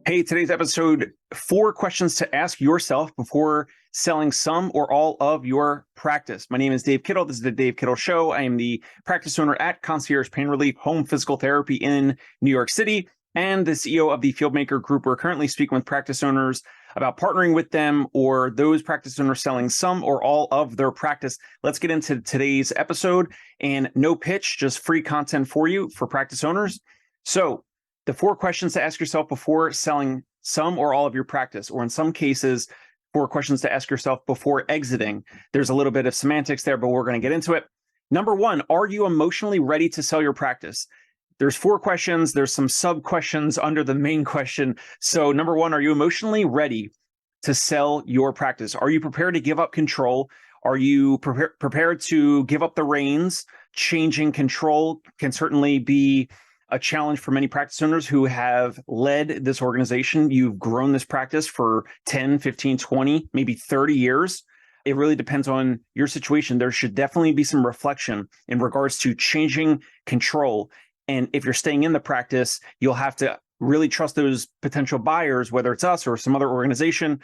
Hey, today's episode, 4 questions to ask yourself before selling some or all of your practice. My name is Dave Kittle. This is the Dave Kittle Show. I am the practice owner at Concierge Pain Relief Home Physical Therapy in New York City and the CEO of the Fieldmaker Group. We're currently speaking with practice owners about partnering with them or those practice owners selling some or all of their practice. Let's get into today's episode, and no pitch, just free content for you for practice owners. So the 4 questions to ask yourself before selling some or all of your practice, or in some cases, 4 questions to ask yourself before exiting. There's a little bit of semantics there, but we're going to get into it. Number 1, are you emotionally ready to sell your practice? There's 4 questions. There's some sub questions under the main question. So number 1, are you emotionally ready to sell your practice? Are you prepared to give up control? Are you prepared to give up the reins? Changing control can certainly be a challenge for many practice owners who have led this organization. You've grown this practice for 10, 15, 20, maybe 30 years. It really depends on your situation. There should definitely be some reflection in regards to changing control. And if you're staying in the practice, you'll have to really trust those potential buyers, whether it's us or some other organization.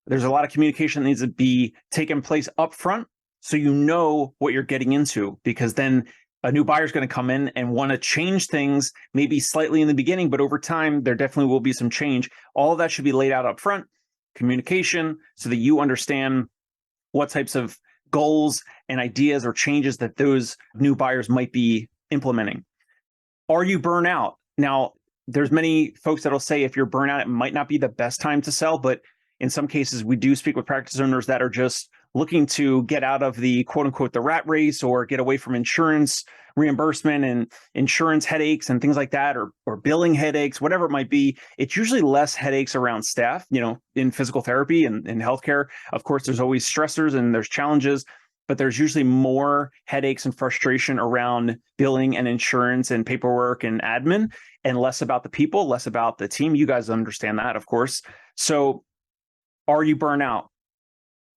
There's a lot of communication that needs to be taking place up front so you know what you're getting into, because then a new buyer is going to come in and want to change things, maybe slightly in the beginning, but over time, there definitely will be some change. All of that should be laid out up front, communication, so that you understand what types of goals and ideas or changes that those new buyers might be implementing. Are you burnt out? Now, there's many folks that'll say if you're burnt out, it might not be the best time to sell, but in some cases, we do speak with practice owners that are just looking to get out of the quote unquote the rat race, or get away from insurance reimbursement and insurance headaches and things like that, or billing headaches, whatever it might be. It's usually less headaches around staff, in physical therapy and in healthcare. Of course, there's always stressors and there's challenges, but there's usually more headaches and frustration around billing and insurance and paperwork and admin, and less about the people, less about the team. You guys understand that, of course. So are you burnt out?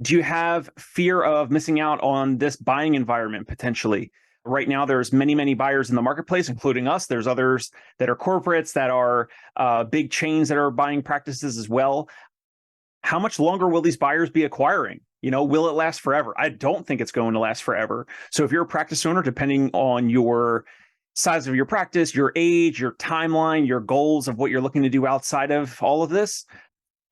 Do you have fear of missing out on this buying environment potentially? Right now, there's many, many buyers in the marketplace, including us. There's others that are corporates, that are big chains that are buying practices as well. How much longer will these buyers be acquiring? Will it last forever? I don't think it's going to last forever. So if you're a practice owner, depending on your size of your practice, your age, your timeline, your goals of what you're looking to do outside of all of this,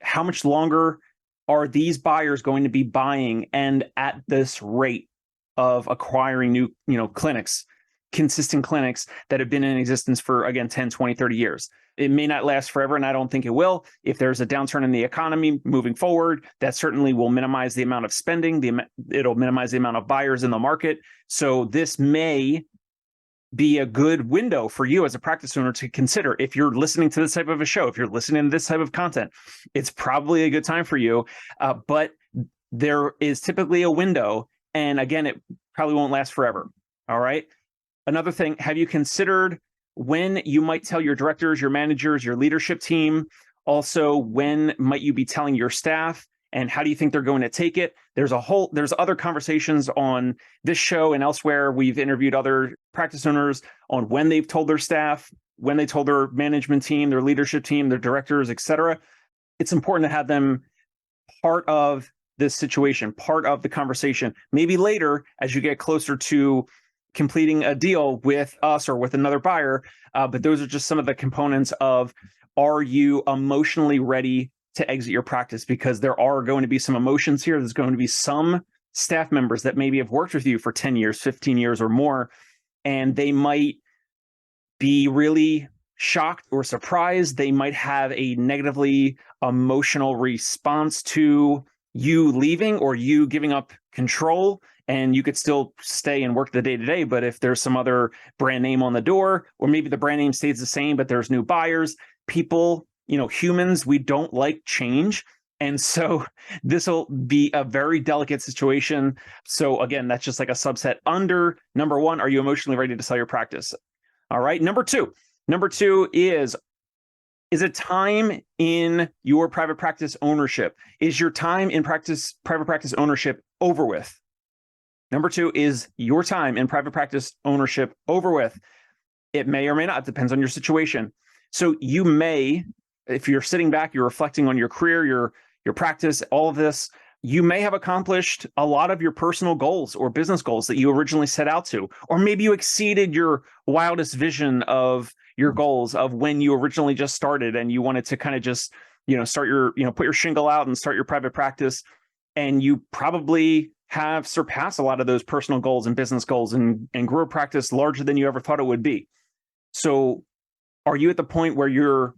how much longer are these buyers going to be buying, and at this rate of acquiring new, clinics, consistent clinics that have been in existence for, again, 10, 20, 30 years? It may not last forever, and I don't think it will. If there's a downturn in the economy moving forward, that certainly will minimize the amount of spending. It'll minimize the amount of buyers in the market. So this may be a good window for you as a practice owner to consider. If you're listening to this type of a show, if you're listening to this type of content, it's probably a good time for you. But there is typically a window, and again, it probably won't last forever. All right. Another thing, have you considered when you might tell your directors, your managers, your leadership team? Also, when might you be telling your staff? And how do you think they're going to take it? There's other conversations on this show and elsewhere. We've interviewed other practice owners on when they've told their staff, when they told their management team, their leadership team, their directors, et cetera. It's important to have them part of this situation, part of the conversation. Maybe later, as you get closer to completing a deal with us or with another buyer. But those are just some of the components of, are you emotionally ready to exit your practice? Because there are going to be some emotions here. There's going to be some staff members that maybe have worked with you for 10 years, 15 years or more, and they might be really shocked or surprised. They might have a negatively emotional response to you leaving or you giving up control, and you could still stay and work the day-to-day. But if there's some other brand name on the door, or maybe the brand name stays the same, but there's new buyers, people, humans, we don't like change. And so this will be a very delicate situation. So again, that's just like a subset under number 1. Are you emotionally ready to sell your practice? All right. Number two is it time in your private practice ownership? Is your time in private practice ownership over with? Number 2, is your time in private practice ownership over with? It may or may not. It depends on your situation. So you may if you're sitting back, you're reflecting on your career, your practice, all of this, you may have accomplished a lot of your personal goals or business goals that you originally set out to, or maybe you exceeded your wildest vision of your goals of when you originally just started and you wanted to kind of just, start your, put your shingle out and start your private practice. And you probably have surpassed a lot of those personal goals and business goals and grew a practice larger than you ever thought it would be. So are you at the point where you're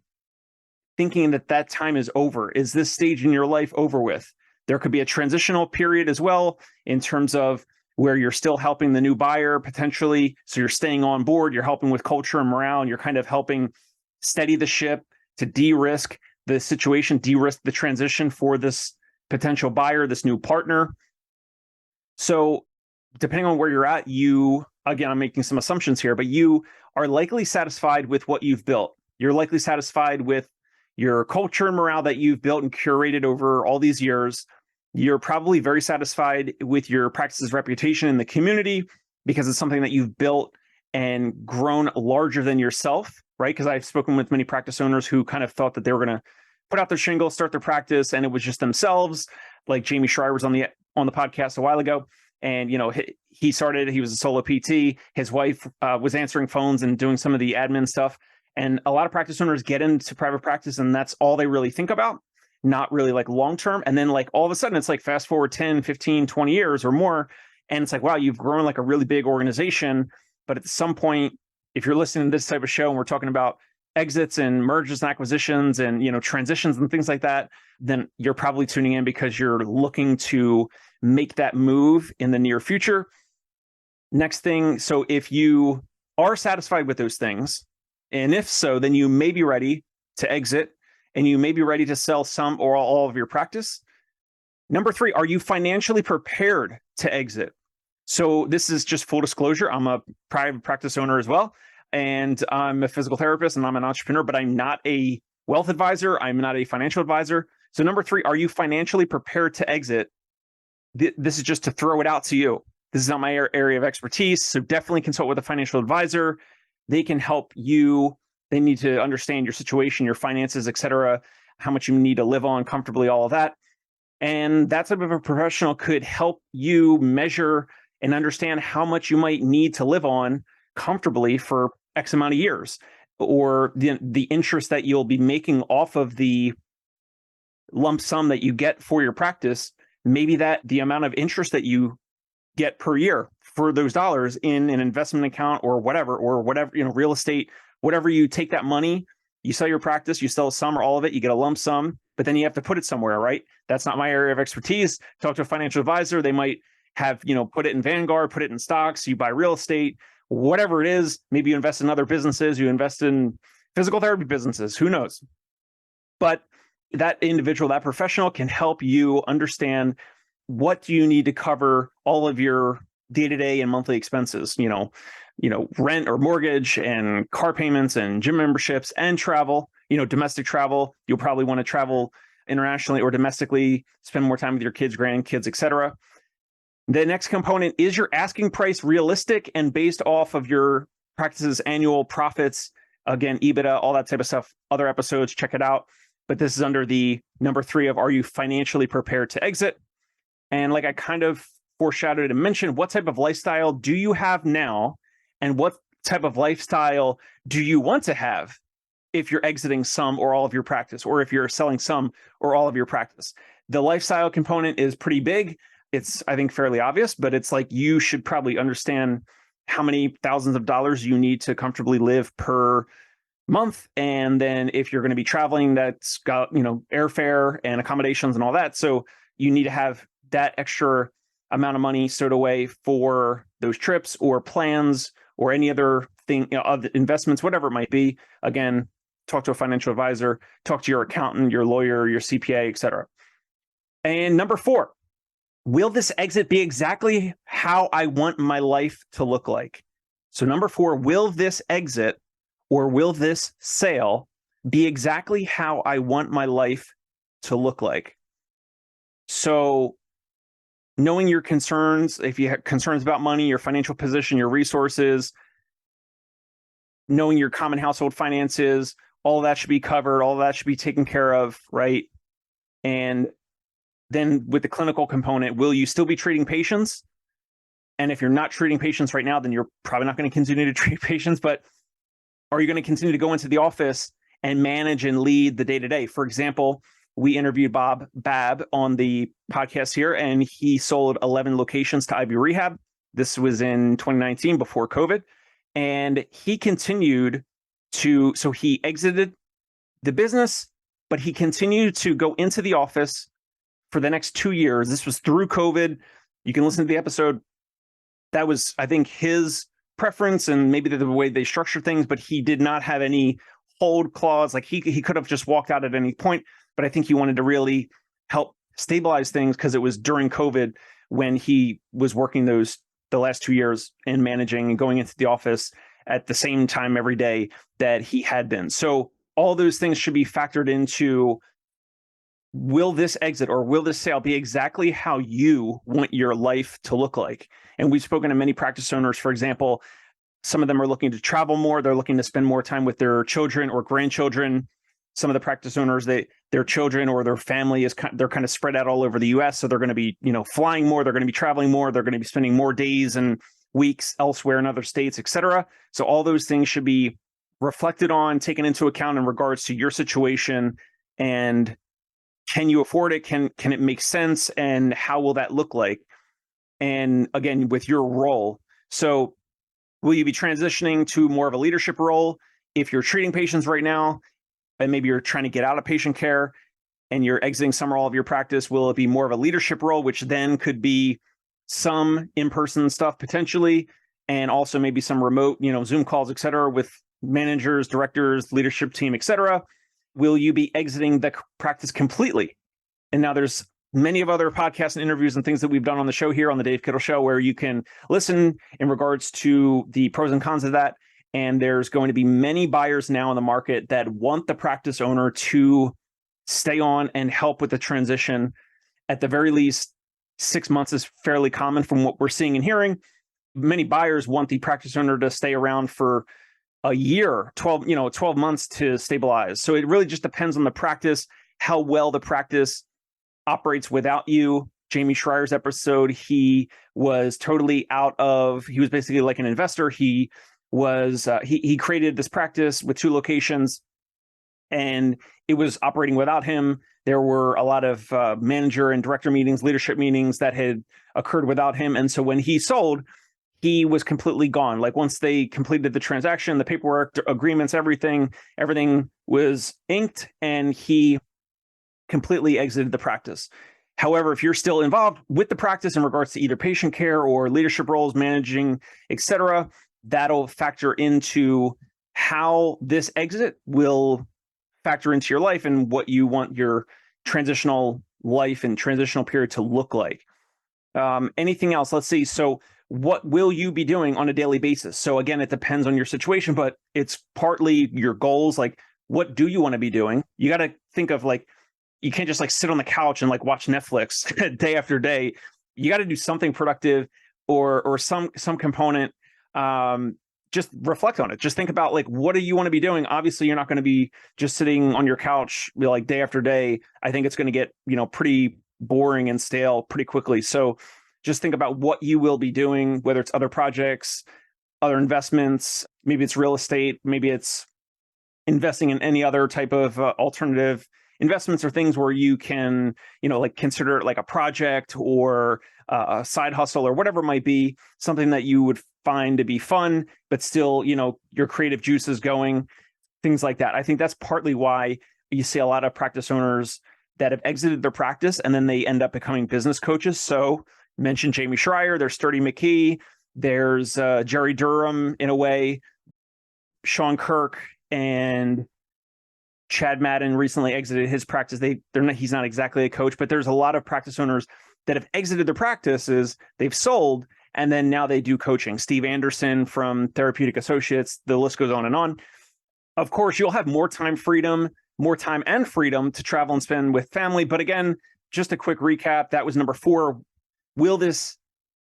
thinking that time is over? Is this stage in your life over with? There could be a transitional period as well in terms of where you're still helping the new buyer potentially. So you're staying on board, you're helping with culture and morale, and you're kind of helping steady the ship to de-risk the situation, de-risk the transition for this potential buyer, this new partner. So depending on where you're at, again, I'm making some assumptions here, but you are likely satisfied with what you've built. You're likely satisfied with your culture and morale that you've built and curated over all these years. You're probably very satisfied with your practice's reputation in the community because it's something that you've built and grown larger than yourself, right? Because I've spoken with many practice owners who kind of thought that they were going to put out their shingle, start their practice, and it was just themselves. Like Jamie Schreier was on the podcast a while ago, and he started. He was a solo PT. His wife was answering phones and doing some of the admin stuff. And a lot of practice owners get into private practice, and that's all they really think about, not really like long term. And then like all of a sudden, it's like fast forward 10, 15, 20 years or more, and it's like, wow, you've grown like a really big organization. But at some point, if you're listening to this type of show and we're talking about exits and mergers and acquisitions and transitions and things like that, then you're probably tuning in because you're looking to make that move in the near future. Next thing, so if you are satisfied with those things, and if so, then you may be ready to exit and you may be ready to sell some or all of your practice. Number 3, are you financially prepared to exit? So this is just full disclosure. I'm a private practice owner as well. And I'm a physical therapist and I'm an entrepreneur, but I'm not a wealth advisor. I'm not a financial advisor. So number 3, are you financially prepared to exit? This is just to throw it out to you. This is not my area of expertise. So definitely consult with a financial advisor. They can help you. They need to understand your situation, your finances, et cetera, how much you need to live on comfortably, all of that. And that type of a professional could help you measure and understand how much you might need to live on comfortably for X amount of years, or the interest that you'll be making off of the lump sum that you get for your practice. Maybe that the amount of interest that you get per year for those dollars in an investment account or whatever, real estate, whatever, you take that money, you sell your practice, you sell some or all of it, you get a lump sum, but then you have to put it somewhere, right? That's not my area of expertise. Talk to a financial advisor. They might have, put it in Vanguard, put it in stocks, you buy real estate, whatever it is. Maybe you invest in other businesses, you invest in physical therapy businesses, who knows? But that individual, that professional can help you understand what do you need to cover all of your day-to-day and monthly expenses, rent or mortgage and car payments and gym memberships and travel, domestic travel. You'll probably want to travel internationally or domestically, spend more time with your kids, grandkids, et cetera. The next component is your asking price realistic and based off of your practice's annual profits. Again, EBITDA, all that type of stuff, other episodes, check it out. But this is under the number 3 of, are you financially prepared to exit? And like I kind of foreshadowed and mentioned, what type of lifestyle do you have now? And what type of lifestyle do you want to have if you're exiting some or all of your practice, or if you're selling some or all of your practice? The lifestyle component is pretty big. It's, I think, fairly obvious, but it's like you should probably understand how many thousands of dollars you need to comfortably live per month. And then if you're going to be traveling, that's got, airfare and accommodations and all that. So you need to have that extra amount of money stowed away for those trips or plans or any other thing, other investments, whatever it might be. Again, talk to a financial advisor, talk to your accountant, your lawyer, your CPA, et cetera. And number 4, will this exit be exactly how I want my life to look like? So number 4, will this exit or will this sale be exactly how I want my life to look like? So knowing your concerns, if you have concerns about money, your financial position, your resources, knowing your common household finances, all that should be covered, all that should be taken care of, right? And then with the clinical component, will you still be treating patients? And if you're not treating patients right now, then you're probably not going to continue to treat patients, but are you going to continue to go into the office and manage and lead the day-to-day? For example, we interviewed Bob Babb on the podcast here, and he sold 11 locations to Ivy Rehab. This was in 2019 before COVID. And he continued so he exited the business, but he continued to go into the office for the next 2 years. This was through COVID. You can listen to the episode. That was, I think, his preference and maybe the way they structure things, but he did not have any hold clause. Like he could have just walked out at any point, but I think he wanted to really help stabilize things because it was during COVID when he was working the last 2 years and managing and going into the office at the same time every day that he had been. So all those things should be factored into, will this exit or will this sale be exactly how you want your life to look like? And we've spoken to many practice owners, for example, some of them are looking to travel more. They're looking to spend more time with their children or grandchildren. Some of the practice owners, their children or their family they're kind of spread out all over the US. So they're going to be, flying more. They're going to be traveling more. They're going to be spending more days and weeks elsewhere in other states, et cetera. So all those things should be reflected on, taken into account in regards to your situation. And can you afford it? Can it make sense? And how will that look like? And again, with your role. So will you be transitioning to more of a leadership role? If you're treating patients right now, and maybe you're trying to get out of patient care and you're exiting some or all of your practice, will it be more of a leadership role, which then could be some in-person stuff potentially, and also maybe some remote, Zoom calls, et cetera, with managers, directors, leadership team, et cetera? Will you be exiting the practice completely? And now there's many of other podcasts and interviews and things that we've done on the show here on the Dave Kittle Show, where you can listen in regards to the pros and cons of that. And there's going to be many buyers now in the market that want the practice owner to stay on and help with the transition. At the very least, 6 months is fairly common from what we're seeing and hearing. Many buyers want the practice owner to stay around for a year, 12 months to stabilize. So it really just depends on the practice, how well the practice operates without you. Jamie Schreier's episode, he was basically like an investor. He created this practice with 2 locations and it was operating without him. There were a lot of manager and director meetings, leadership meetings that had occurred without him. And so when he sold, he was completely gone. Like once they completed the transaction, the paperwork, agreements, everything was inked and he completely exited the practice. However, if you're still involved with the practice in regards to either patient care or leadership roles, managing, et cetera, that'll factor into how this exit will factor into your life and what you want your transitional life and transitional period to look like. Anything else? Let's see. So what will you be doing on a daily basis? So again, it depends on your situation, but it's partly your goals. Like, what do you want to be doing? You got to think of you can't just sit on the couch and watch Netflix day after day. You got to do something productive or some component. Just reflect on it. Just think about what do you want to be doing? Obviously, you're not going to be just sitting on your couch day after day. I think it's going to get pretty boring and stale pretty quickly. So just think about what you will be doing, whether it's other projects, other investments, maybe it's real estate, maybe it's investing in any other type of alternative investments or things where you can, consider it a project or a side hustle or whatever it might be, something that you would find to be fun, but still, your creative juices going, things like that. I think that's partly why you see a lot of practice owners that have exited their practice and then they end up becoming business coaches. So mentioned Jamie Schreier, there's Sturdy McKee, there's Jerry Durham in a way, Sean Kirk, and Chad Madden recently exited his practice. He's not exactly a coach, but there's a lot of practice owners that have exited their practices, they've sold, and then now they do coaching. Steve Anderson from Therapeutic Associates, the list goes on and on. Of course, you'll have more time and freedom to travel and spend with family. But again, just a quick recap, that was number 4. Will this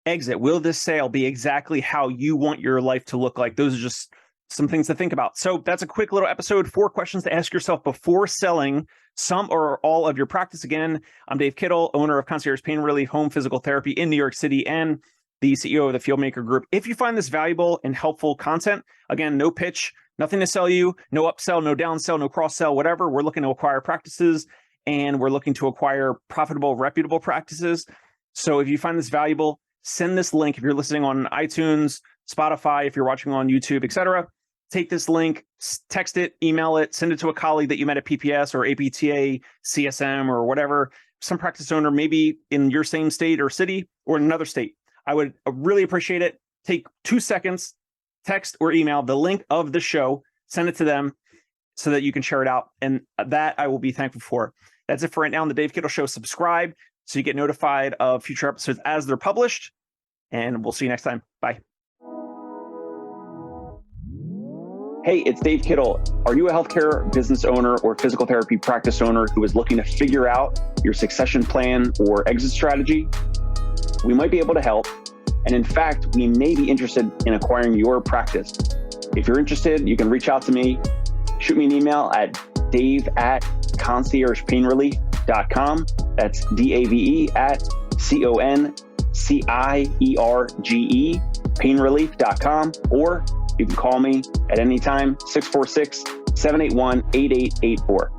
sale be exactly how you want your life to look like? Those are just some things to think about. So that's a quick little episode, 4 questions to ask yourself before selling some or all of your practice. Again, I'm Dave Kittle, owner of Concierge Pain Relief Home Physical Therapy in New York City and the CEO of the Fieldmaker Group. If you find this valuable and helpful content, again, no pitch, nothing to sell you, no upsell, no downsell, no cross sell, whatever. We're looking to acquire practices and we're looking to acquire profitable, reputable practices. So if you find this valuable, send this link. If you're listening on iTunes, Spotify, if you're watching on YouTube, etc., take this link, text it, email it, send it to a colleague that you met at PPS or APTA, CSM, or whatever, some practice owner, maybe in your same state or city or in another state. I would really appreciate it. Take 2 seconds, text or email the link of the show, send it to them so that you can share it out. And that I will be thankful for. That's it for right now on the Dave Kittle Show. Subscribe so you get notified of future episodes as they're published. And we'll see you next time. Bye. Hey, it's Dave Kittle. Are you a healthcare business owner or physical therapy practice owner who is looking to figure out your succession plan or exit strategy? We might be able to help. And in fact, we may be interested in acquiring your practice. If you're interested, you can reach out to me. Shoot me an email at dave@conciergepainrelief.com. That's DAVE at CONCIERGE painrelief.com. Or you can call me at any time, 646-781-8884.